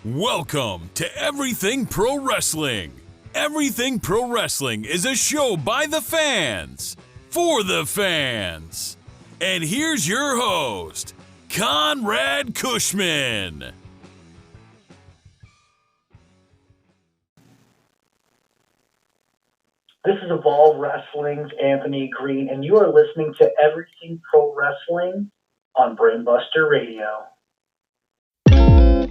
Welcome to Everything Pro Wrestling. Everything Pro Wrestling is a show by the fans, for the fans. And here's your host, Conrad Cushman. This is Evolve Wrestling's Anthony Green, and you are listening to Everything Pro Wrestling on Brainbuster Radio.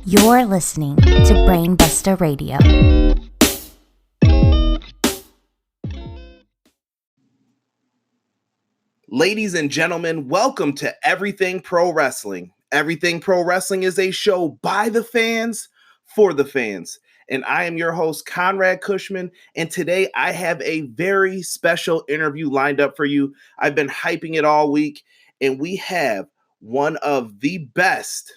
You're listening to Brainbuster Radio. Ladies and gentlemen, welcome to Everything Pro Wrestling. Everything Pro Wrestling is a show by the fans, for the fans. And I am your host, Conrad Cushman, and today I have a very special interview lined up for you. I've been hyping it all week, and we have one of the best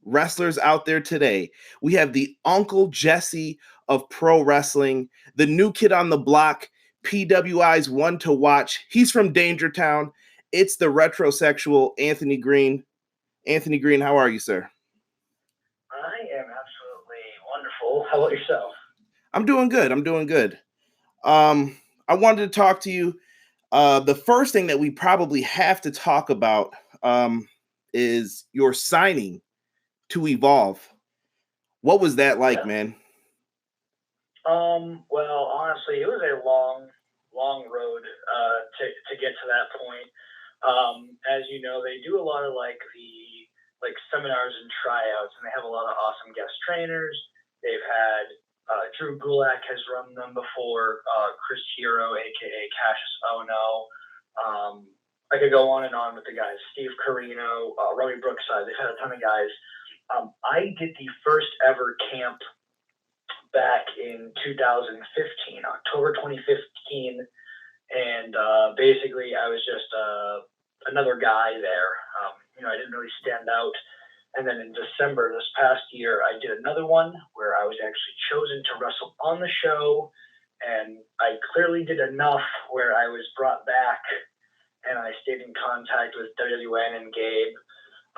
wrestlers out there today. We have the Uncle Jesse of pro wrestling, the new kid on the block, PWI's one to watch. He's from Danger Town. It's the Retrosexual Anthony Green. Anthony Green, how are you, sir? I am absolutely wonderful. How about yourself? I'm doing good. I wanted to talk to you. The first thing that we probably have to talk about is your signing to Evolve. What was that like, man? Well, honestly, it was a long road to get to that point. As you know, they do a lot of like seminars and tryouts, and they have a lot of awesome guest trainers. They've had Drew Gulak has run them before, Chris Hero, aka Cassius Ono. I could go on and on with the guys. Steve Carino, Robbie Brookside. They've had a ton of guys. I did the first ever camp back in 2015, October 2015, and basically I was just another guy there. I didn't really stand out. And then in December this past year, I did another one where I was actually chosen to wrestle on the show, and I clearly did enough where I was brought back, and I stayed in contact with WWN and Gabe.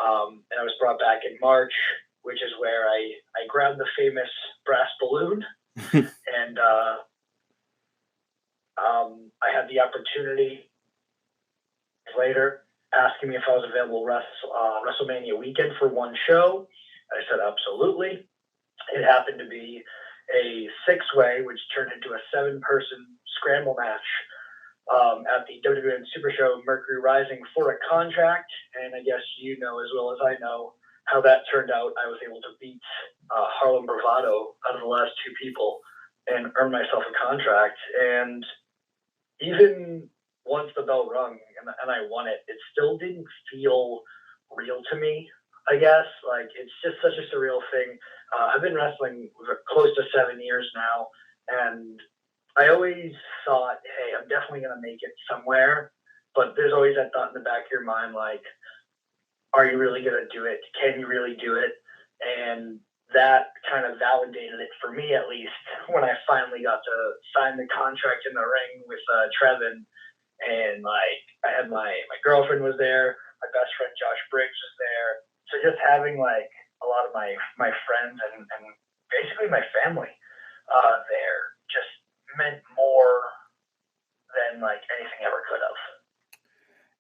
And I was brought back in March, which is where I grabbed the famous brass balloon, and I had the opportunity later asking me if I was available WrestleMania weekend for one show. I said absolutely. It happened to be a six-way, which turned into a seven-person scramble match at the WWN Super Show Mercury Rising for a contract. And I guess you know as well as I know how that turned out. I was able to beat Harlem Bravado out of the last two people and earn myself a contract. And even once the bell rung and I won it, it still didn't feel real to me, I guess. Like, it's just such a surreal thing. I've been wrestling close to 7 years now, and I always thought, hey, I'm definitely going to make it somewhere. But there's always that thought in the back of your mind, like, are you really going to do it? Can you really do it? And that kind of validated it for me, at least, when I finally got to sign the contract in the ring with Trevin. And like, I had my girlfriend was there, my best friend Josh Briggs was there. So just having like a lot of my friends and basically my family there just meant more than like anything ever could have.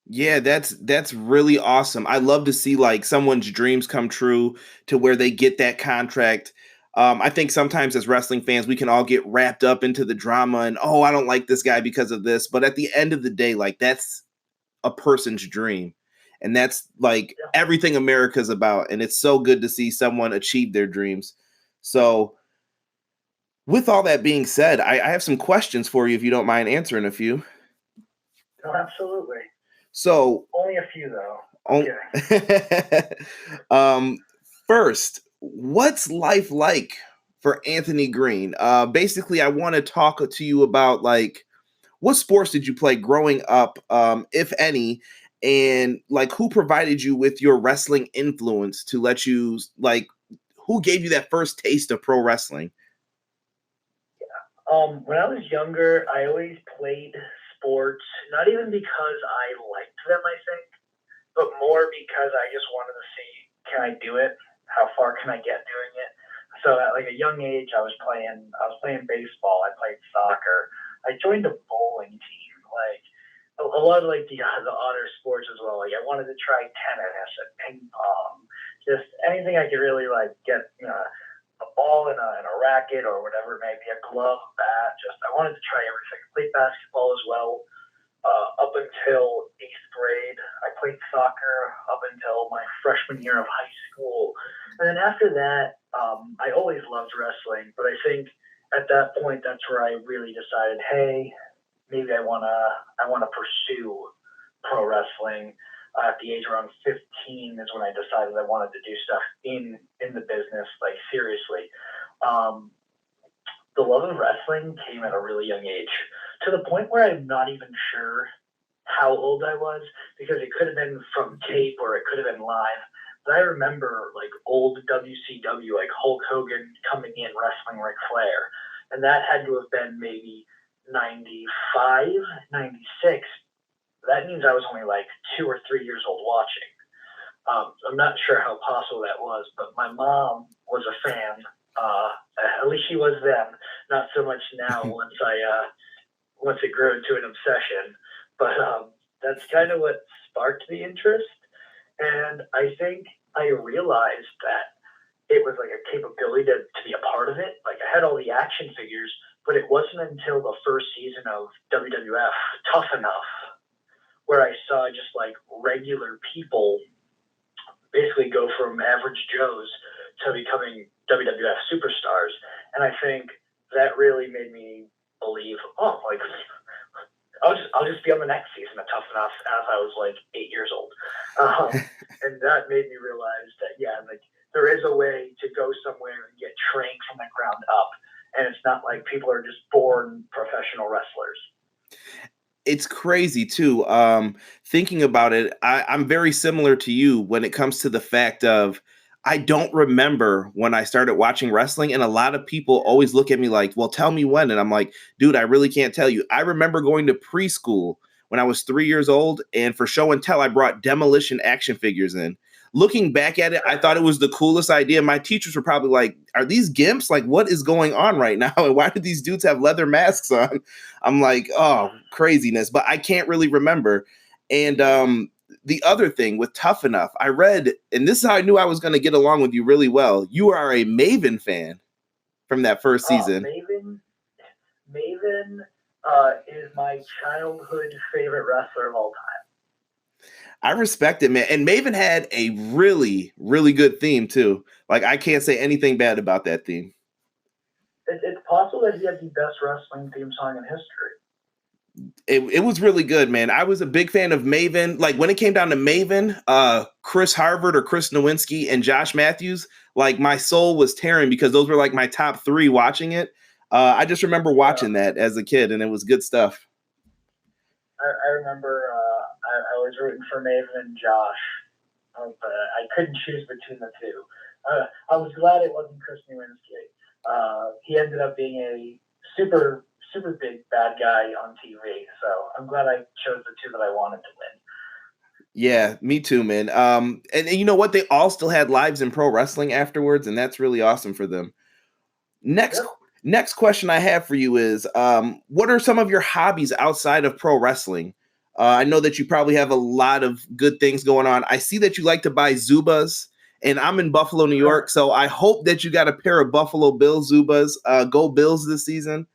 Yeah, that's really awesome. I love to see like someone's dreams come true to where they get that contract. I think sometimes as wrestling fans, we can all get wrapped up into the drama and, oh, I don't like this guy because of this. But at the end of the day, like, that's a person's dream. And that's like everything America's about. And it's so good to see someone achieve their dreams. So with all that being said, I have some questions for you if you don't mind answering a few. No, absolutely. So only a few though. First, what's life like for Anthony Green? Basically, I want to talk to you about like what sports did you play growing up, if any, and like who provided you with your wrestling influence to let you like who gave you that first taste of pro wrestling? Yeah. When I was younger, I always played sports, not even because I liked them, I think, but more because I just wanted to see, can I do it? How far can I get doing it? So at like a young age, I was playing baseball. I played soccer. I joined a bowling team. Like a lot of like the honor sports as well. Like I wanted to try tennis and ping pong, just anything I could really like get, a ball and a racket or whatever it may be, a glove, a bat. Just I wanted to try everything. I played basketball as well. Up until 8th grade, I played soccer up until my freshman year of high school. And then after that, I always loved wrestling, but I think at that point, that's where I really decided, hey, maybe I wanna pursue pro wrestling. At the age around 15 is when I decided I wanted to do stuff in the business, like seriously. The love of wrestling came at a really young age, to the point where I'm not even sure how old I was, because it could have been from tape or it could have been live. But I remember like old WCW, like Hulk Hogan coming in wrestling Ric Flair. And that had to have been maybe 95, 96. That means I was only like 2 or 3 years old watching. I'm not sure how possible that was, but my mom was a fan. At least she was then, not so much now once it grew into an obsession. But that's kind of what sparked the interest. And I think I realized that it was like a capability to be a part of it. Like I had all the action figures, but it wasn't until the first season of WWF Tough Enough where I saw just like regular people basically go from average Joes to becoming WWF superstars. And I think that really made me believe, like I'll just be on the next season of Tough Enough as I was like 8 years old. And that made me realize that, like there is a way to go somewhere and get trained from the ground up. And it's not like people are just born professional wrestlers. It's crazy too. Thinking about it, I'm very similar to you when it comes to the fact of I don't remember when I started watching wrestling, and a lot of people always look at me like, well, tell me when. And I'm like, dude, I really can't tell you. I remember going to preschool when I was 3 years old, and for show and tell, I brought Demolition action figures in. Looking back at it, I thought it was the coolest idea. My teachers were probably like, are these gimps? Like, what is going on right now? And why do these dudes have leather masks on? I'm like, oh, craziness. But I can't really remember. And the other thing with Tough Enough, I read, and this is how I knew I was going to get along with you really well. You are a Maven fan from that first season. Maven is my childhood favorite wrestler of all time. I respect it, man. And Maven had a really, really good theme too. Like I can't say anything bad about that theme. It's possible that he had the best wrestling theme song in history. It was really good, man. I was a big fan of Maven. Like when it came down to Maven, Chris Harvard or Chris Nowinski and Josh Matthews, like my soul was tearing because those were like my top 3 watching it. I just remember watching that as a kid, and it was good stuff. I remember I was rooting for Maven and Josh. I couldn't choose between the two. I was glad it wasn't Chris Nowinski. He ended up being a super big bad guy on TV. So I'm glad I chose the two that I wanted to win. Yeah, me too, man. And you know what? They all still had lives in pro wrestling afterwards, and that's really awesome for them. Next question I have for you is, what are some of your hobbies outside of pro wrestling? I know that you probably have a lot of good things going on. I see that you like to buy Zubas, and I'm in Buffalo, New York, so I hope that you got a pair of Buffalo Bills Zubas. Go Bills this season.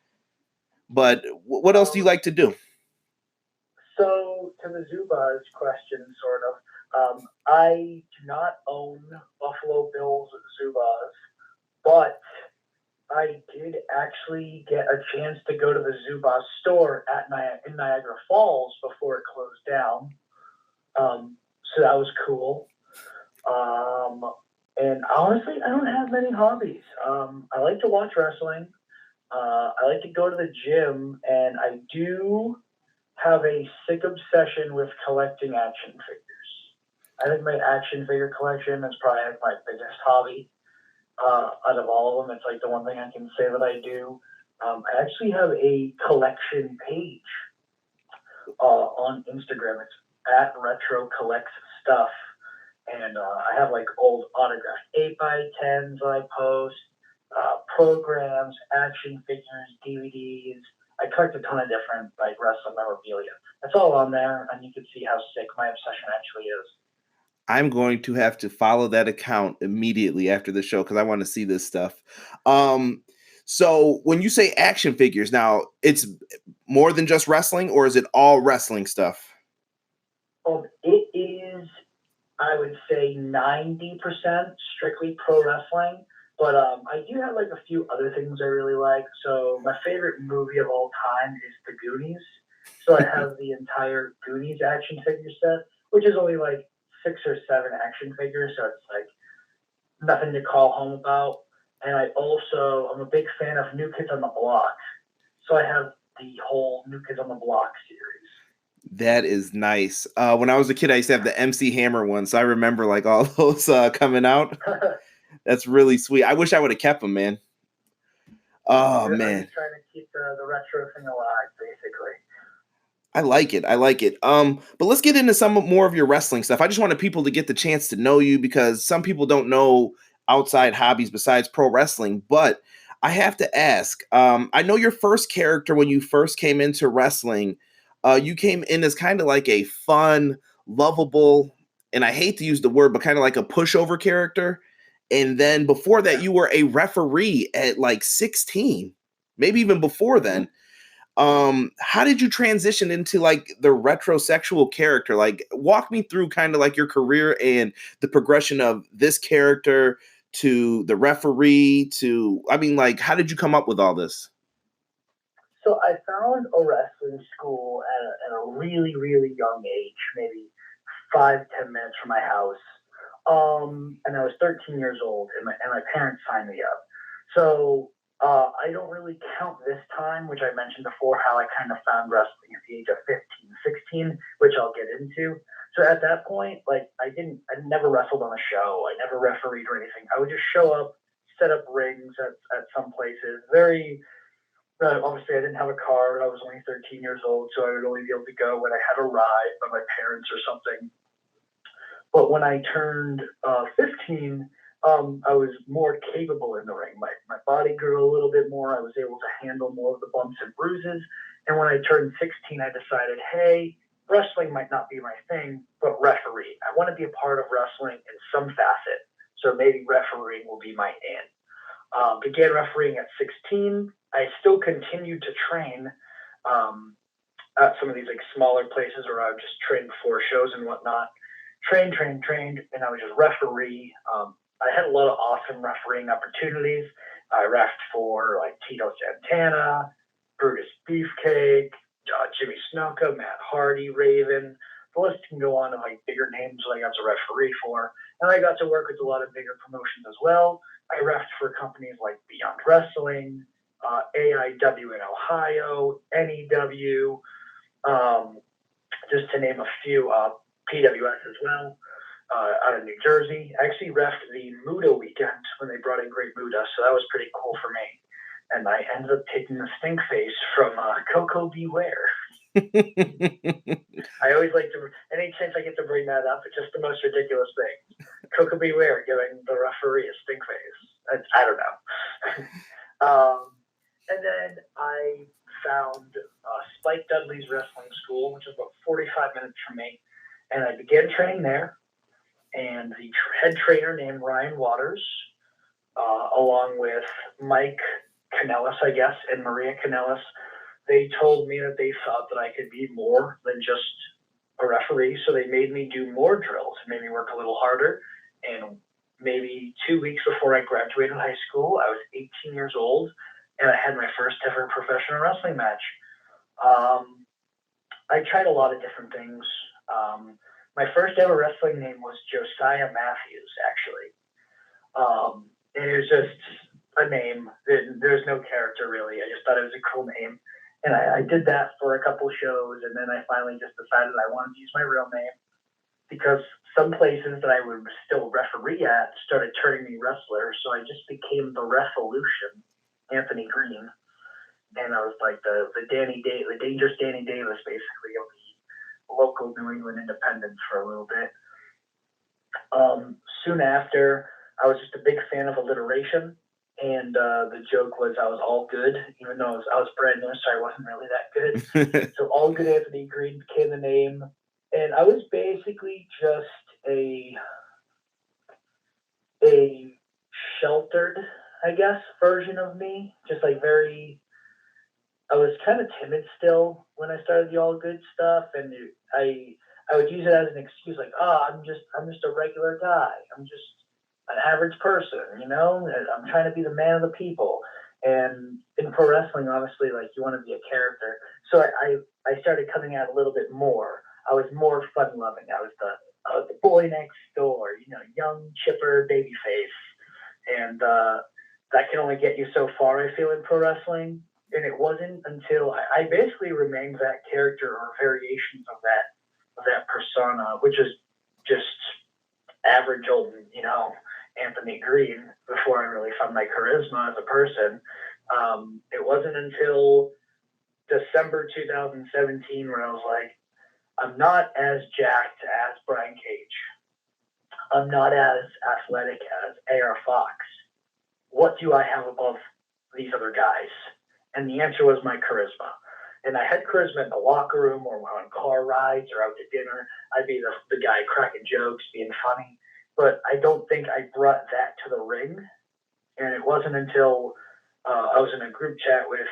But what else do you like to do? So to the Zubas question, sort of, I do not own Buffalo Bills Zubas, but I did actually get a chance to go to the Zubas store in Niagara Falls before it closed down. So that was cool. And honestly, I don't have many hobbies. I like to watch wrestling. I like to go to the gym, and I do have a sick obsession with collecting action figures. I think my action figure collection is probably my biggest hobby. Out of all of them, it's like the one thing I can say that I do. I actually have a collection page on Instagram. It's at Retro Collects Stuff. And I have like old autographed 8x10s that I post. programs, action figures, DVDs. I collect a ton of different like wrestling memorabilia. That's all on there, and you can see how sick my obsession actually is. I'm going to have to follow that account immediately after the show because I want to see this stuff. So when you say action figures, now it's more than just wrestling, or is it all wrestling stuff? It is, I would say, 90% strictly pro wrestling, but I do have like a few other things I really like. So my favorite movie of all time is The Goonies. So I have the entire Goonies action figure set, which is only like 6 or 7 action figures, so it's like nothing to call home about. And I'm a big fan of New Kids on the Block. So I have the whole New Kids on the Block series. That is nice. When I was a kid, I used to have the MC Hammer one, so I remember like all those coming out. That's really sweet. I wish I would have kept them, man. Oh, man. I'm just trying to keep the retro thing alive, basically. I like it. But let's get into some more of your wrestling stuff. I just wanted people to get the chance to know you because some people don't know outside hobbies besides pro wrestling. But I have to ask, I know your first character when you first came into wrestling, you came in as kind of like a fun, lovable, and I hate to use the word, but kind of like a pushover character. And then before that, you were a referee at like 16, maybe even before then. How did you transition into like the retrosexual character? Like walk me through kind of like your career and the progression of this character to the referee to, I mean, like, how did you come up with all this? So I found a wrestling school at a really, really young age, maybe 5-10 minutes from my house. And I was 13 years old, and my parents signed me up. So I don't really count this time, which I mentioned before, how I kind of found wrestling at the age of 15, 16, which I'll get into. So at that point, like I never wrestled on a show. I never refereed or anything. I would just show up, set up rings at some places. Obviously, I didn't have a car. I was only 13 years old, so I would only be able to go when I had a ride by my parents or something. But when I turned 15, I was more capable in the ring. My body grew a little bit more. I was able to handle more of the bumps and bruises. And when I turned 16, I decided, hey, wrestling might not be my thing, but referee. I want to be a part of wrestling in some facet. So maybe refereeing will be my in. Began refereeing at 16. I still continued to train at some of these like smaller places where I would just train before shows and whatnot. Trained, and I would just referee. I had a lot of awesome refereeing opportunities. I refed for like Tito Santana, Brutus Beefcake, Jimmy Snuka, Matt Hardy, Raven. The list can go on of like bigger names that I got to referee for. And I got to work with a lot of bigger promotions as well. I refed for companies like Beyond Wrestling, AIW in Ohio, NEW, just to name a few, PWS as well, out of New Jersey. I actually refed the Muda weekend when they brought in Great Muda, so that was pretty cool for me. And I ended up taking the stink face from Coco Beware. I always like to, any chance I get to bring that up, it's just the most ridiculous thing. Coco Beware giving the referee a stink face. I don't know. And then I found Spike Dudley's wrestling school, which is about 45 minutes from me. And I began training there. And the head trainer named Ryan Waters, along with Mike Kanellis, I guess, and Maria Kanellis, they told me that they thought that I could be more than just a referee. So they made me do more drills, made me work a little harder. And maybe 2 weeks before I graduated high school, I was 18 years old, and I had my first ever professional wrestling match. I tried a lot of different things. My first ever wrestling name was Josiah Matthews, actually. And it was just a name. There's no character, really. I just thought it was a cool name. And I did that for a couple shows, and then I finally just decided I wanted to use my real name because some places that I would still referee at started turning me wrestler, so I just became the Revolution, Anthony Green. And I was like the dangerous Danny Davis, basically, of the local New England independents for a little bit. Soon after, I was just a big fan of alliteration, And the joke was I was all good, even though I was brand new, so I wasn't really that good. So All Good Anthony Green became the name. And I was basically just a sheltered, I guess, version of me. Just like I was kind of timid still when I started the All Good stuff, and I would use it as an excuse, like, oh, I'm just a regular guy. I'm just an average person, you know. I'm trying to be the man of the people. And in pro wrestling, obviously, like, you want to be a character. So I started coming out a little bit more. I was more fun loving. I was the boy next door, you know, young, chipper, baby face, and that can only get you so far, I feel, in pro wrestling. And it wasn't until I basically remained that character or variations of that persona, which is just average old, you know, Anthony Green, before I really found my charisma as a person. It wasn't until December 2017 where I was like, I'm not as jacked as Brian Cage. I'm not as athletic as AR Fox. What do I have above these other guys? And the answer was my charisma. And I had charisma in the locker room or on car rides or out to dinner. I'd be the guy cracking jokes, being funny. But I don't think I brought that to the ring. And it wasn't until I was in a group chat with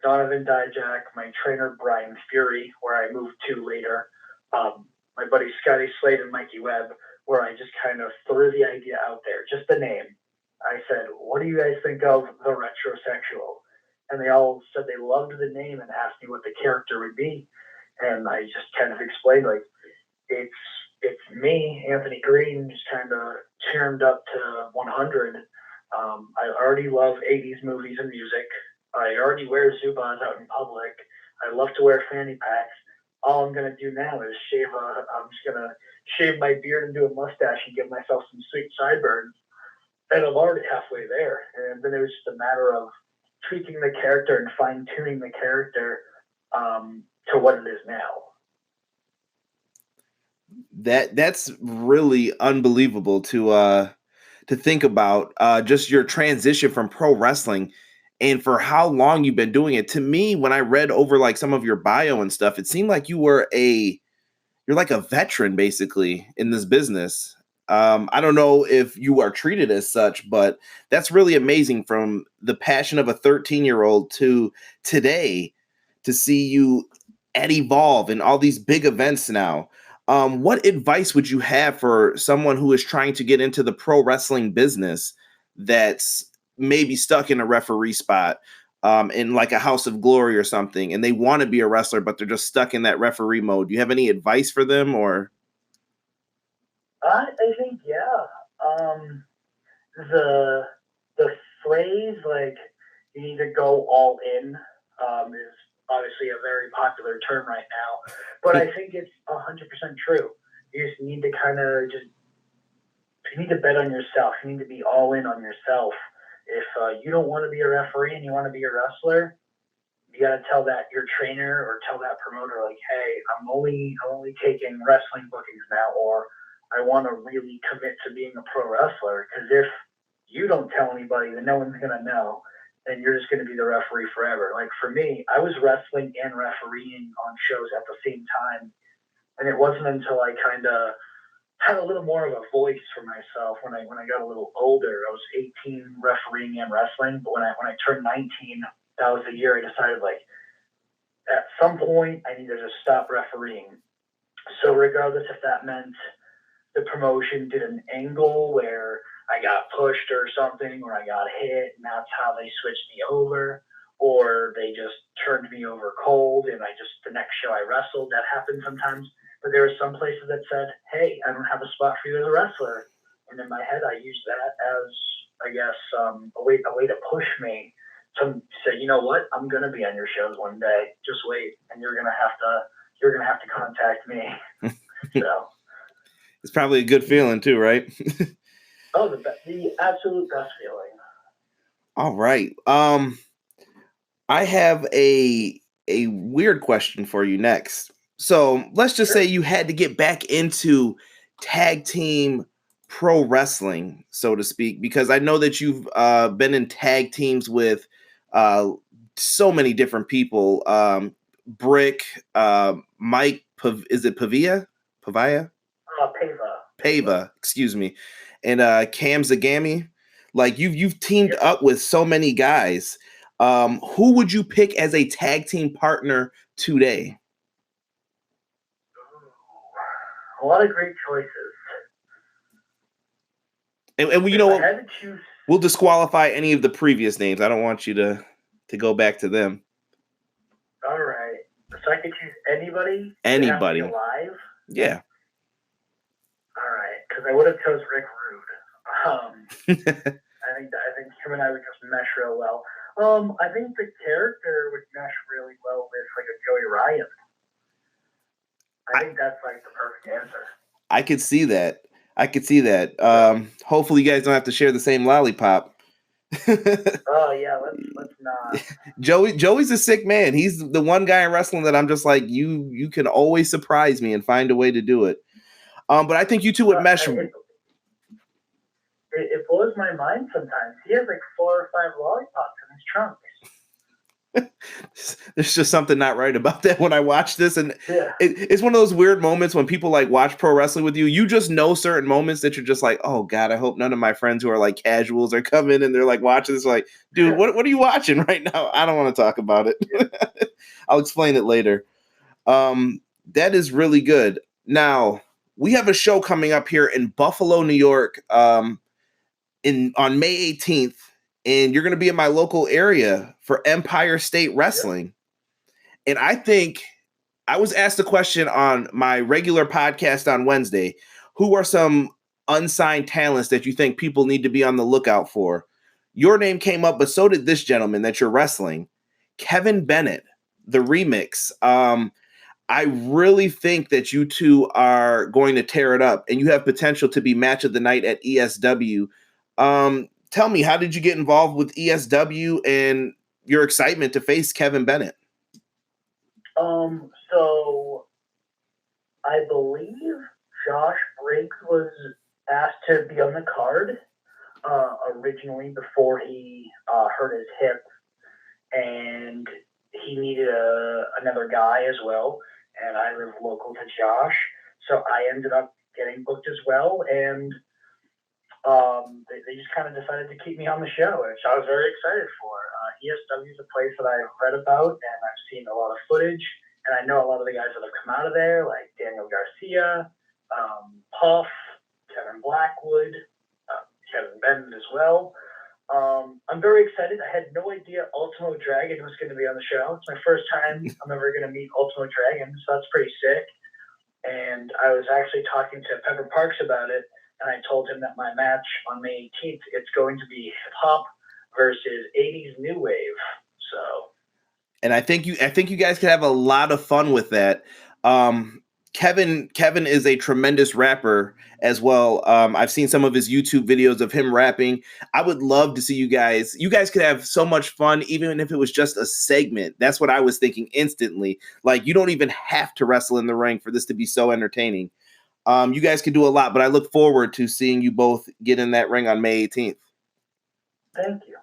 Donovan Dijak, my trainer Brian Fury, where I moved to later, my buddy Scotty Slade and Mikey Webb, where I just kind of threw the idea out there, just the name. I said, what do you guys think of the Retrosexual? And they all said they loved the name and asked me what the character would be. And I just kind of explained, like, it's me, Anthony Green, just kind of turned up to 100. I already love 80s movies and music. I already wear Zubaz out in public. I love to wear fanny packs. All I'm going to do now is I'm just going to shave my beard and do a mustache and give myself some sweet sideburns. And I'm already halfway there. And then it was just a matter of tweaking the character and fine-tuning the character to what it is now. That's really unbelievable to think about, just your transition from pro wrestling and for how long you've been doing it. To me, when I read over like some of your bio and stuff, it seemed like you're like a veteran basically in this business. I don't know if you are treated as such, but that's really amazing, from the passion of a 13-year-old to today, to see you at Evolve and all these big events now. What advice would you have for someone who is trying to get into the pro wrestling business that's maybe stuck in a referee spot, in like a House of Glory or something, and they want to be a wrestler, but they're just stuck in that referee mode? Do you have any advice for them, or? I think, yeah. The phrase, like, you need to go all in, is obviously a very popular term right now, but I think it's 100% true. You just need to you need to bet on yourself. You need to be all in on yourself. If you don't want to be a referee and you want to be a wrestler, you got to tell that your trainer or tell that promoter, like, hey, I'm only taking wrestling bookings now, or I want to really commit to being a pro wrestler. Because if you don't tell anybody, then no one's going to know, and you're just going to be the referee forever. Like, for me, I was wrestling and refereeing on shows at the same time, and it wasn't until I kind of had a little more of a voice for myself when I got a little older. I was 18 refereeing and wrestling, but when I turned 19, that was the year I decided, like, at some point I need to just stop refereeing. So regardless if that meant the promotion did an angle where I got pushed or something, or I got hit, and that's how they switched me over, or they just turned me over cold and the next show I wrestled, that happened sometimes. But there were some places that said, hey, I don't have a spot for you as a wrestler. And in my head, I used that as, I guess, a way to push me to say, you know what, I'm going to be on your shows one day. Just wait, and you're going to have to contact me. So it's probably a good feeling too, right? Oh, the absolute best feeling. All right. I have a weird question for you next. So let's just say you had to get back into tag team pro wrestling, so to speak, because I know that you've been in tag teams with so many different people. Brick, Mike, is it Pavia? Pavia? Pava, excuse me, and Cam Zagami. Like you've teamed up with so many guys. Who would you pick as a tag team partner today? A lot of great choices. And you know what? We'll disqualify any of the previous names. I don't want you to go back to them. All right. So I could choose anybody? Anybody. Alive? Yeah. All right. Because I would have chose Rick Rude. I think him and I would just mesh real well. I think the character would mesh really well with like a Joey Ryan. I think that's like the perfect answer. I could see that. Hopefully you guys don't have to share the same lollipop. Oh yeah, let's not. Joey's a sick man. He's the one guy in wrestling that I'm just like, you can always surprise me and find a way to do it. But I think you two would mesh. It blows my mind sometimes. He has like 4 or 5 lollipops in his trunk. There's just something not right about that when I watch this, and it's one of those weird moments when people like watch pro wrestling with you. You just know certain moments that you're just like, oh god, I hope none of my friends who are like casuals are coming and they're like watching this like, dude, what are you watching right now? I don't want to talk about it. I'll explain it later. That is really good. Now we have a show coming up here in Buffalo, New York, on May 18th. And you're going to be in my local area for Empire State Wrestling. And I think I was asked a question on my regular podcast on Wednesday. Who are some unsigned talents that you think people need to be on the lookout for? Your name came up, but so did this gentleman that you're wrestling, Kevin Bennett, the Remix. I really think that you two are going to tear it up, and you have potential to be match of the night at ESW. Tell me, how did you get involved with ESW and your excitement to face Kevin Bennett? So I believe Josh Briggs was asked to be on the card originally before he hurt his hip, and he needed another guy as well, and I live local to Josh, so I ended up getting booked as well, and they just kind of decided to keep me on the show, which I was very excited for. ESW is a place that I've read about, and I've seen a lot of footage, and I know a lot of the guys that have come out of there, like Daniel Garcia, Puff, Kevin Blackwood, Kevin Bennett as well. I'm very excited. I had no idea Ultimo Dragon was going to be on the show. It's my first time I'm ever going to meet Ultimo Dragon, so that's pretty sick. And I was actually talking to Pepper Parks about it, and I told him that my match on May 18th, it's going to be hip-hop versus 80s new wave. So, and I think you guys could have a lot of fun with that. Kevin is a tremendous rapper as well. I've seen some of his YouTube videos of him rapping. I would love to see you guys. You guys could have so much fun, even if it was just a segment. That's what I was thinking instantly. Like, you don't even have to wrestle in the ring for this to be so entertaining. You guys can do a lot, but I look forward to seeing you both get in that ring on May 18th. Thank you.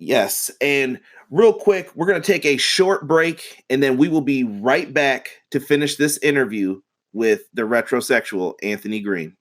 Yes, and real quick, we're going to take a short break, and then we will be right back to finish this interview with the Retrosexual Anthony Green.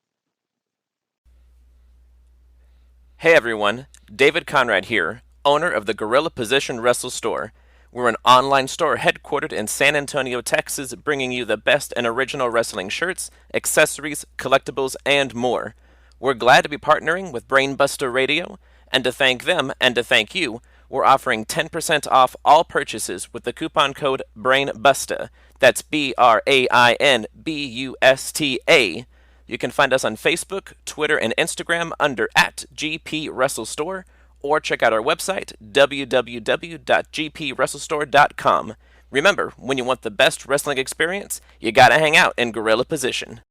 Hey everyone, David Conrad here, owner of the Gorilla Position Wrestle Store. We're an online store headquartered in San Antonio, Texas, bringing you the best and original wrestling shirts, accessories, collectibles, and more. We're glad to be partnering with Brainbuster Radio, and to thank them and to thank you, we're offering 10% off all purchases with the coupon code BRAINBUSTA. That's BRAINBUSTA. You can find us on Facebook, Twitter, and Instagram under @GPWrestleStore, or check out our website, www.gpwrestlestore.com. Remember, when you want the best wrestling experience, you gotta hang out in Gorilla Position.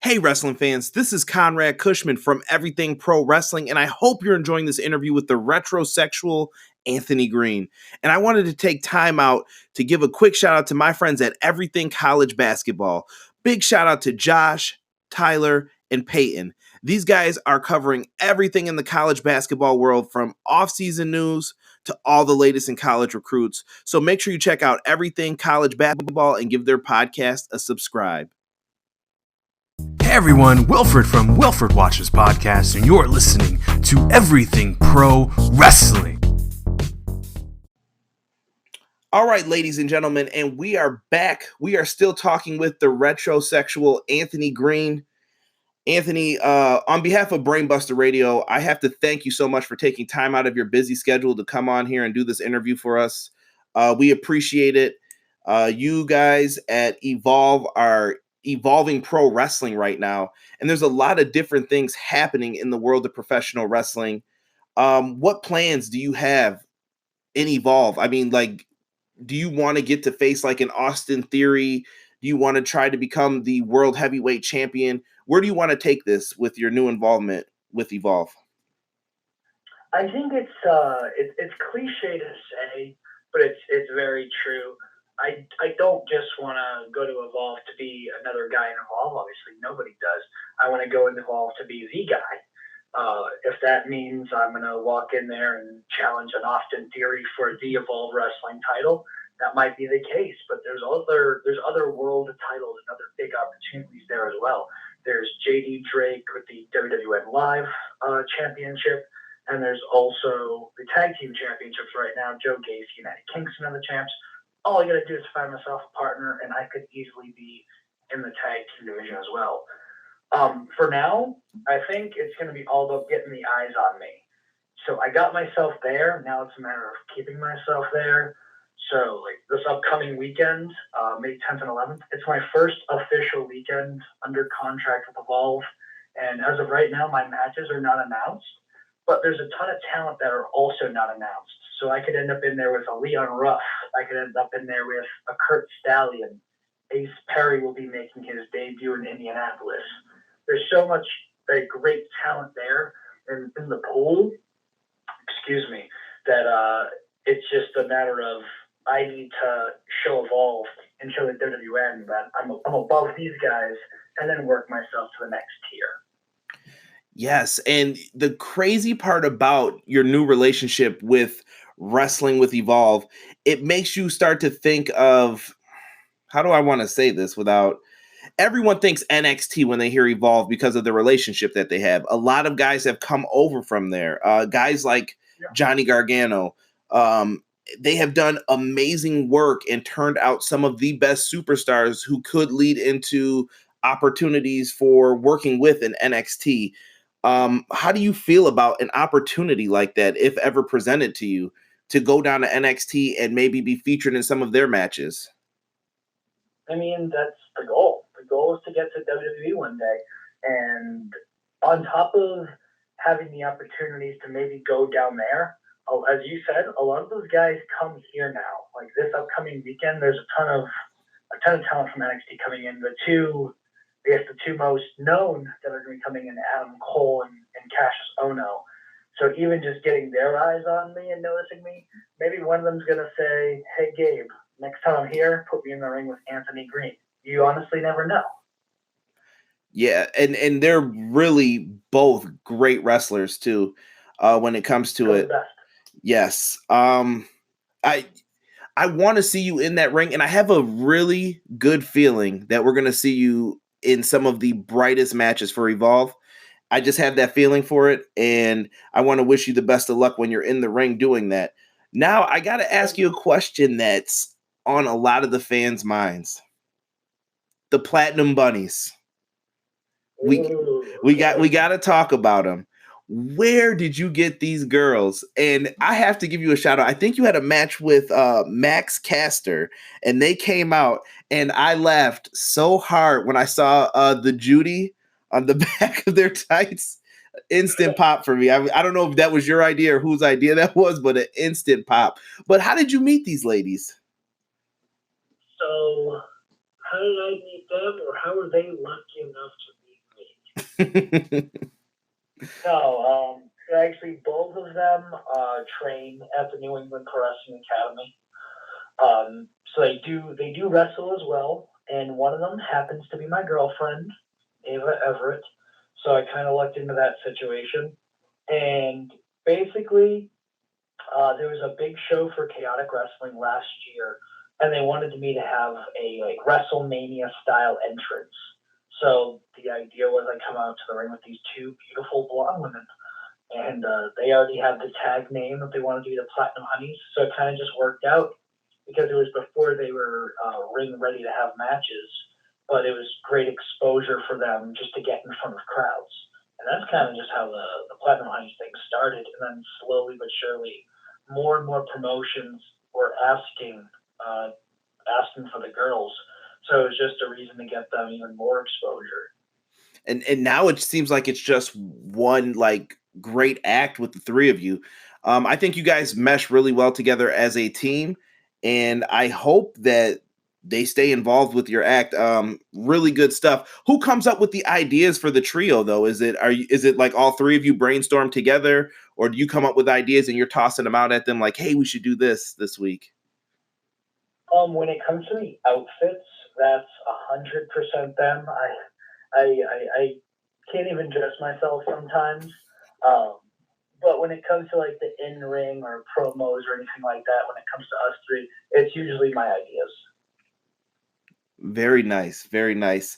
Hey wrestling fans, this is Conrad Cushman from Everything Pro Wrestling, and I hope you're enjoying this interview with the Retrosexual Anthony Green. And I wanted to take time out to give a quick shout out to my friends at Everything College Basketball. Big shout out to Josh, Tyler, and Peyton. These guys are covering everything in the college basketball world, from off-season news to all the latest in college recruits. So make sure you check out Everything College Basketball and give their podcast a subscribe. Hey everyone, Wilfred from Wilfred Watches Podcast, and you're listening to Everything Pro Wrestling. All right, ladies and gentlemen, and we are back. We are still talking with the retrosexual Anthony Green. Anthony, on behalf of Brainbuster Radio, I have to thank you so much for taking time out of your busy schedule to come on here and do this interview for us. We appreciate it. You guys at Evolve are evolving pro wrestling right now, and there's a lot of different things happening in the world of professional wrestling. What plans do you have in Evolve? I mean, do you want to get to face like an Austin Theory? Do you want to try to become the world heavyweight champion? Where do you want to take this with your new involvement with Evolve? I think it's cliche to say, but it's very true. I don't just want to go to Evolve to be another guy in Evolve. Obviously, nobody does. I want to go in Evolve to be the guy. If that means I'm going to walk in there and challenge an Austin Theory for the Evolve Wrestling title, that might be the case. But there's other world titles and other big opportunities there as well. There's JD Drake with the WWN Live Championship, and there's also the Tag Team Championships right now. Joe Gacy and Eddie Kingston are the champs. All I got to do is find myself a partner, and I could easily be in the Tag Team division as well. For now, I think it's going to be all about getting the eyes on me. So I got myself there. Now it's a matter of keeping myself there. So like this upcoming weekend, May 10th and 11th, it's my first official weekend under contract with Evolve. And as of right now, my matches are not announced, but there's a ton of talent that are also not announced. So I could end up in there with a Leon Ruff. I could end up in there with a Kurt Stallion. Ace Perry will be making his debut in Indianapolis. There's so much great talent there in the pool, that it's just a matter of I need to show Evolve and show the WWN that I'm above these guys and then work myself to the next tier. Yes, and the crazy part about your new relationship with wrestling with Evolve, it makes you start to think of, how do I want to say this without... Everyone thinks NXT when they hear Evolve because of the relationship that they have. A lot of guys have come over from there. Guys like Johnny Gargano, they have done amazing work and turned out some of the best superstars who could lead into opportunities for working with an NXT. How do you feel about an opportunity like that, if ever presented to you, to go down to NXT and maybe be featured in some of their matches? I mean, that's the goal. The goal is to get to WWE one day. And on top of having the opportunities to maybe go down there, as you said, a lot of those guys come here now. Like this upcoming weekend, there's a ton of talent from NXT coming in. The two most known that are going to be coming in, Adam Cole and Cassius Ohno. So even just getting their eyes on me and noticing me, maybe one of them's going to say, "Hey, Gabe, next time I'm here, put me in the ring with Anthony Green." You honestly never know. Yeah, and they're really both great wrestlers too. When it comes to it, yes. I want to see you in that ring, and I have a really good feeling that we're going to see you in some of the brightest matches for Evolve. I just have that feeling for it, and I want to wish you the best of luck when you're in the ring doing that. Now, I got to ask you a question that's on a lot of the fans' minds. The Platinum Bunnies. We got to talk about them. Where did you get these girls? And I have to give you a shout out. I think you had a match with Max Caster, and they came out, and I laughed so hard when I saw the Judy on the back of their tights. Instant pop for me. I don't know if that was your idea or whose idea that was, but an instant pop. But how did you meet these ladies? So, how did I meet them, or how were they lucky enough to meet me? No, actually, both of them train at the New England Pro Wrestling Academy. So they do wrestle as well, and one of them happens to be my girlfriend, Ava Everett. So I kind of looked into that situation, and basically, there was a big show for Chaotic Wrestling last year, and they wanted me to have a like WrestleMania style entrance. So the idea was I come out to the ring with these two beautiful blonde women, and they already had the tag name that they wanted to be the Platinum Honeys. So it kind of just worked out because it was before they were ring ready to have matches, but it was great exposure for them just to get in front of crowds. And that's kind of just how the Platinum Honeys thing started. And then slowly but surely, more and more promotions were asking for the girls. So it was just a reason to get them even more exposure. And now it seems like it's just one like great act with the three of you. I think you guys mesh really well together as a team, and I hope that they stay involved with your act. Really good stuff. Who comes up with the ideas for the trio though? Is it like all three of you brainstorm together, or do you come up with ideas and you're tossing them out at them like, hey, we should do this week? When it comes to the outfits, that's 100% them. I can't even dress myself sometimes. But when it comes to like the in-ring or promos or anything like that, when it comes to us three, it's usually my ideas. Very nice, very nice.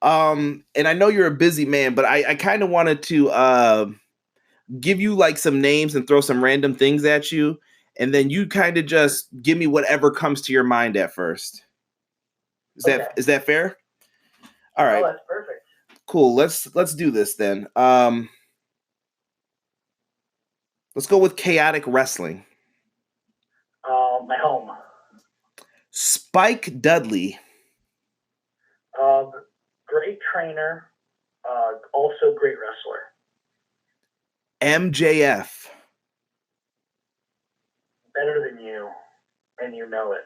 And I know you're a busy man, but I kind of wanted to give you like some names and throw some random things at you, and then you kind of just give me whatever comes to your mind at first. Is that fair? All right. Oh, that's perfect. Cool. Let's do this then. Let's go with Chaotic Wrestling. My home. Spike Dudley. Great trainer. Also great wrestler. MJF. Better than you, and you know it.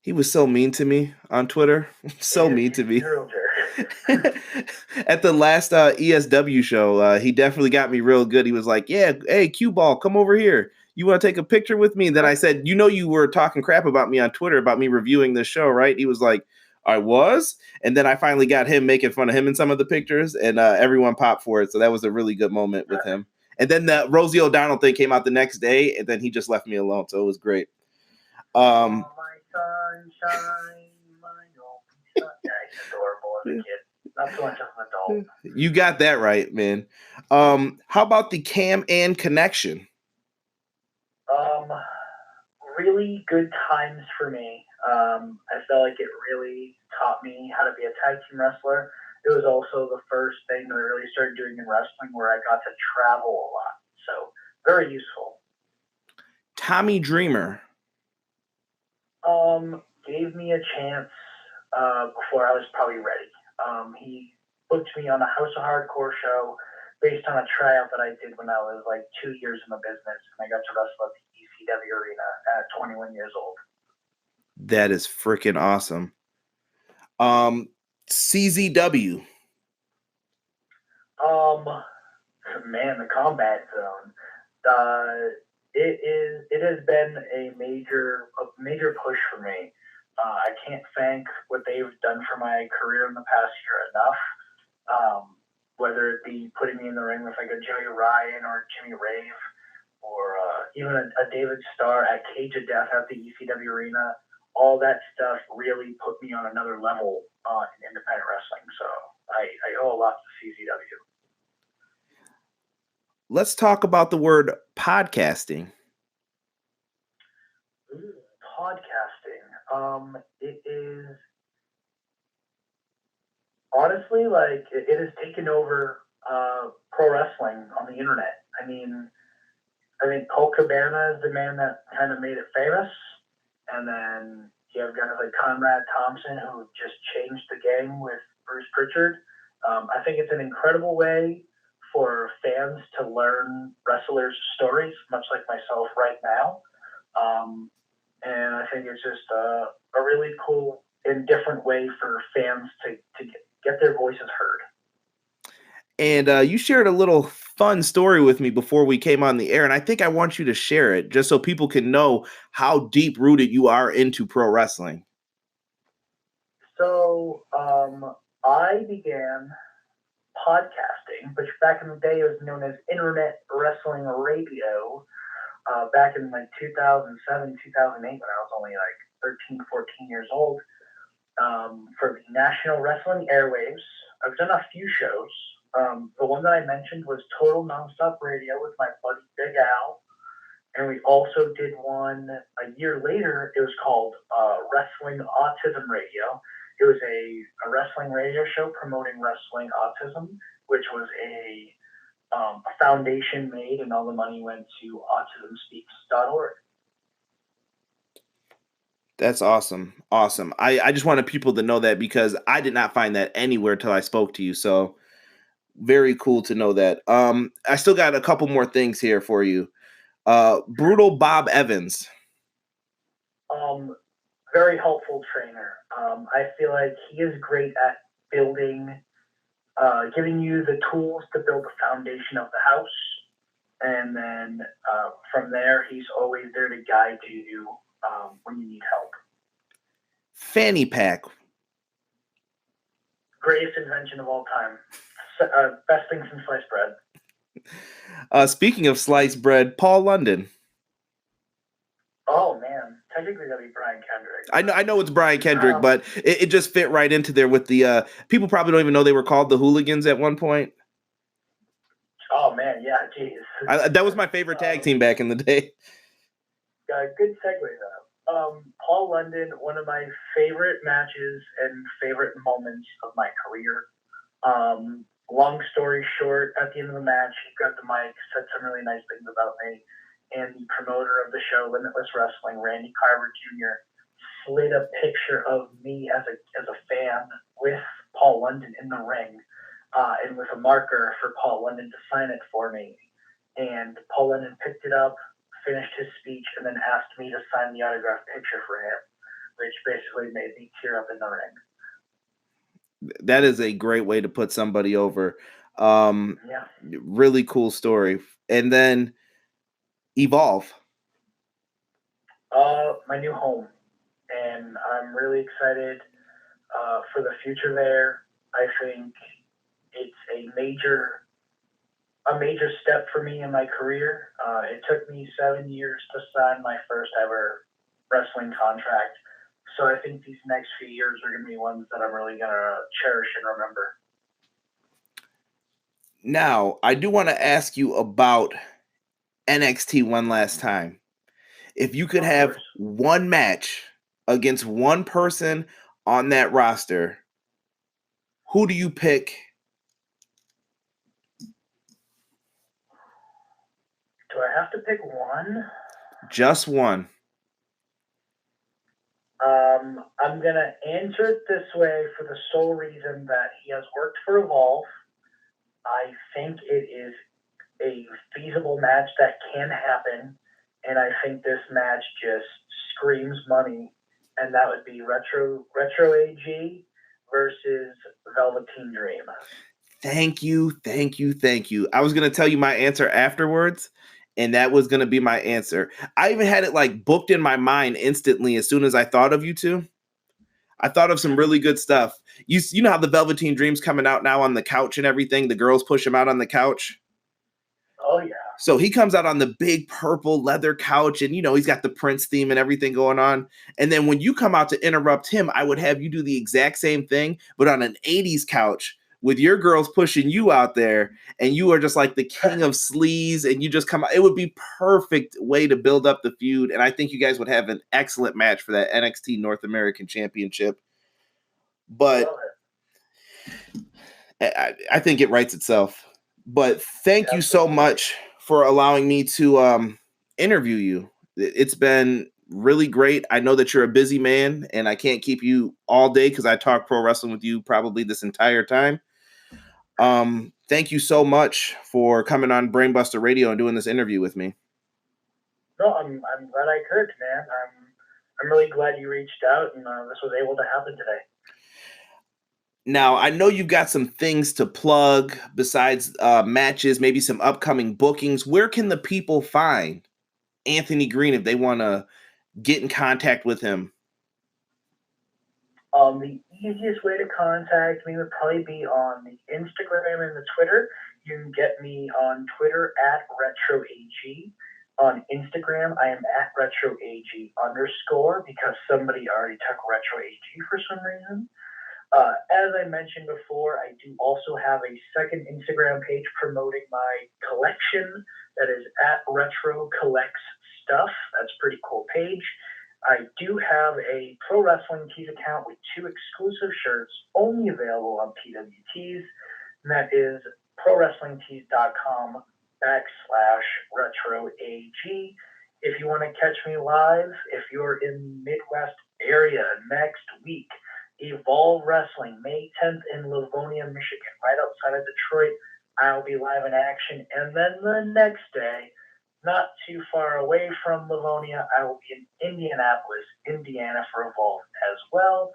He was so mean to me on Twitter. Mean to me. At the last ESW show, he definitely got me real good. He was like, yeah, hey, Cue Ball, come over here. You want to take a picture with me? And then I said, you were talking crap about me on Twitter about me reviewing this show, right? He was like, I was. And then I finally got him making fun of him in some of the pictures, and everyone popped for it. So that was a really good moment with him. And then the Rosie O'Donnell thing came out the next day, and then he just left me alone. So it was great. My sunshine, my only sun. Yeah, he's adorable as a kid. Not so much as an adult. You got that right, man. How about the Cam Ann connection? Really good times for me. I felt like it really taught me how to be a tag team wrestler. It was also the first thing that I really started doing in wrestling where I got to travel a lot. So very useful. Tommy Dreamer. Gave me a chance before I was probably ready. He booked me on the House of Hardcore show based on a tryout that I did when I was like 2 years in the business, and I got to wrestle at the ECW arena at 21 years old. That is freaking awesome. CZW. Man, the Combat Zone. It has been a major push for me. I can't thank what they've done for my career in the past year enough. Whether it be putting me in the ring with like a Joey Ryan or Jimmy Rave, or even a David Starr at Cage of Death at the ECW arena, all that stuff really put me on another level in independent wrestling. So I owe a lot to CZW. Let's talk about the word podcasting. Podcasting. It is honestly like it has taken over pro wrestling on the internet. I mean, Colt Cabana is the man that kind of made it famous, and then you have guys like Conrad Thompson who just changed the game with Bruce Pritchard. I think it's an incredible way for fans to learn wrestlers' stories, much like myself right now. And I think it's just a really cool and different way for fans to get their voices heard. And you shared a little fun story with me before we came on the air, and I think I want you to share it just so people can know how deep-rooted you are into pro wrestling. So I began podcasting, which back in the day was known as Internet Wrestling Radio. Back in like 2007, 2008, when I was only like 13, 14 years old, for the National Wrestling Airwaves. I've done a few shows. The one that I mentioned was Total Nonstop Radio with my buddy Big Al. And we also did one a year later. It was called Wrestling Autism Radio. It was a wrestling radio show promoting wrestling autism, which was a foundation made, and all the money went to autismspeaks.org. That's awesome. Awesome. I just wanted people to know that because I did not find that anywhere till I spoke to you. So very cool to know that. I still got a couple more things here for you. Brutal Bob Evans. Very helpful trainer. I feel like he is great at building, giving you the tools to build the foundation of the house. And then from there, he's always there to guide you when you need help. Fanny pack. Greatest invention of all time. Best thing since sliced bread. Speaking of sliced bread, Paul London. Oh man, technically that'd be Brian Kendrick. I know it's Brian Kendrick, but it just fit right into there with the people probably don't even know they were called the Hooligans at one point. Oh man, yeah, geez. That was my favorite tag team back in the day. Good segue though. Paul London, one of my favorite matches and favorite moments of my career. Long story short, at the end of the match, he grabbed the mic, said some really nice things about me, and the promoter of the show, Limitless Wrestling, Randy Carver Jr., slid a picture of me as a fan with Paul London in the ring, and with a marker for Paul London to sign it for me. And Paul London picked it up, finished his speech, and then asked me to sign the autographed picture for him, which basically made me tear up in the ring. That is a great way to put somebody over. Yeah. Really cool story. And then Evolve. My new home. And I'm really excited for the future there. I think it's a major step for me in my career. It took me 7 years to sign my first ever wrestling contract. So I think these next few years are going to be ones that I'm really going to cherish and remember. Now, I do want to ask you about NXT one last time. If you could have one match against one person on that roster, who do you pick? Do I have to pick one? Just one. I'm going to answer it this way for the sole reason that he has worked for Evolve. I think it is a feasible match that can happen, and I think this match just screams money, and that would be Retro AG versus Velveteen Dream. Thank you. I was going to tell you my answer afterwards, and that was going to be my answer. I even had it like booked in my mind instantly as soon as I thought of you two. I thought of some really good stuff. You know how the Velveteen Dream's coming out now on the couch and everything? The girls push him out on the couch. Oh, yeah. So he comes out on the big purple leather couch, and, he's got the Prince theme and everything going on. And then when you come out to interrupt him, I would have you do the exact same thing, but on an 80s couch with your girls pushing you out there, and you are just like the king of sleaze, and you just come out. It would be perfect way to build up the feud, and I think you guys would have an excellent match for that NXT North American Championship. But I think it writes itself. But thank you so much for allowing me to interview you. It's been really great. I know that you're a busy man, and I can't keep you all day because I talk pro wrestling with you probably this entire time. Thank you so much for coming on Brainbuster Radio and doing this interview with me. No, I'm glad I could, man. I'm really glad you reached out, and this was able to happen today. Now, I know you've got some things to plug besides matches, maybe some upcoming bookings. Where can the people find Anthony Green if they want to get in contact with him? The easiest way to contact me would probably be on the Instagram and the Twitter. You can get me on Twitter at RetroAG. On Instagram, I am at RetroAG_ because somebody already took RetroAG for some reason. As I mentioned before, I do also have a second Instagram page promoting my collection that is at Retro Collects Stuff. That's a pretty cool page. I do have a Pro Wrestling Tees account with 2 exclusive shirts only available on PWTees, and that is prowrestlingtees.com/RetroAG. If you want to catch me live, if you're in the Midwest area next week, Evolve Wrestling, May 10th in Livonia, Michigan, right outside of Detroit. I'll be live in action. And then the next day, not too far away from Livonia, I will be in Indianapolis, Indiana for Evolve as well.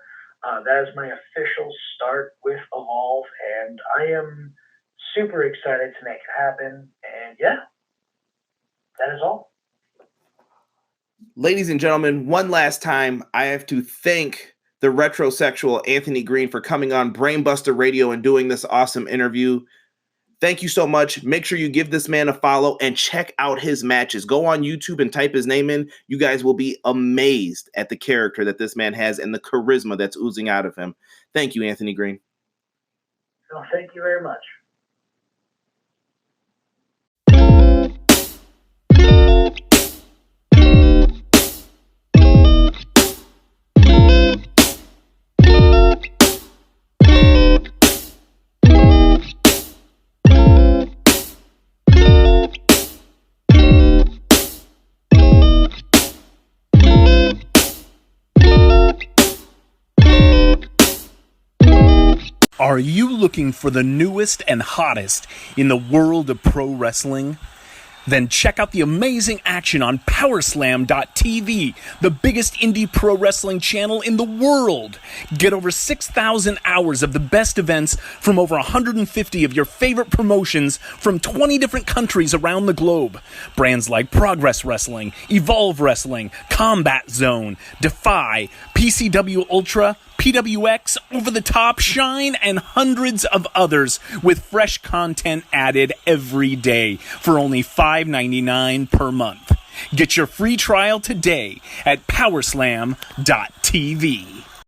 That is my official start with Evolve, and I am super excited to make it happen. And yeah, that is all. Ladies and gentlemen, one last time, I have to thank the Retrosexual Anthony Green for coming on Brainbuster Radio and doing this awesome interview. Thank you so much. Make sure you give this man a follow and check out his matches. Go on YouTube and type his name in. You guys will be amazed at the character that this man has and the charisma that's oozing out of him. Thank you, Anthony Green. Well, thank you very much. Are you looking for the newest and hottest in the world of pro wrestling? Then check out the amazing action on powerslam.tv, the biggest indie pro wrestling channel in the world. Get over 6,000 hours of the best events from over 150 of your favorite promotions from 20 different countries around the globe. Brands like Progress Wrestling, Evolve Wrestling, Combat Zone, Defy, PCW Ultra, PWX, Over the Top, Shine, and hundreds of others with fresh content added every day for only $5.99 per month. Get your free trial today at powerslam.tv.